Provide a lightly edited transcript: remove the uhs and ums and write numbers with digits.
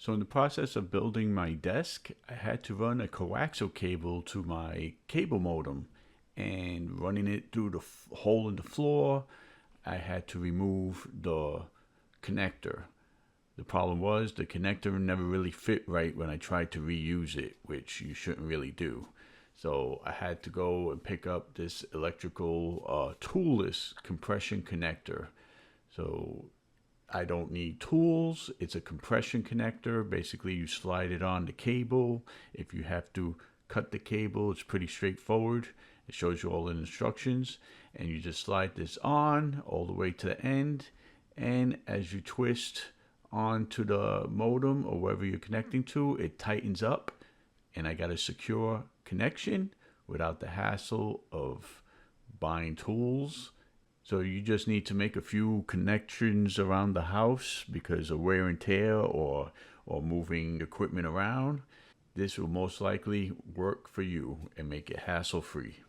So in the process of building my desk, I had to run a coaxial cable to my cable modem, and running it through the hole in the floor, I had to remove the connector. The problem was the connector never really fit right when I tried to reuse it, which you shouldn't really do. So I had to go and pick up this electrical toolless compression connector. So I don't need tools. It's a compression connector. Basically, you slide it on the cable. If you have to cut the cable, it's pretty straightforward. It shows you all the instructions, and you just slide this on all the way to the end. And as you twist onto the modem or wherever you're connecting to, it tightens up, and I got a secure connection without the hassle of buying tools. So you just need to make a few connections around the house because of wear and tear or moving equipment around. This will most likely work for you and make it hassle-free.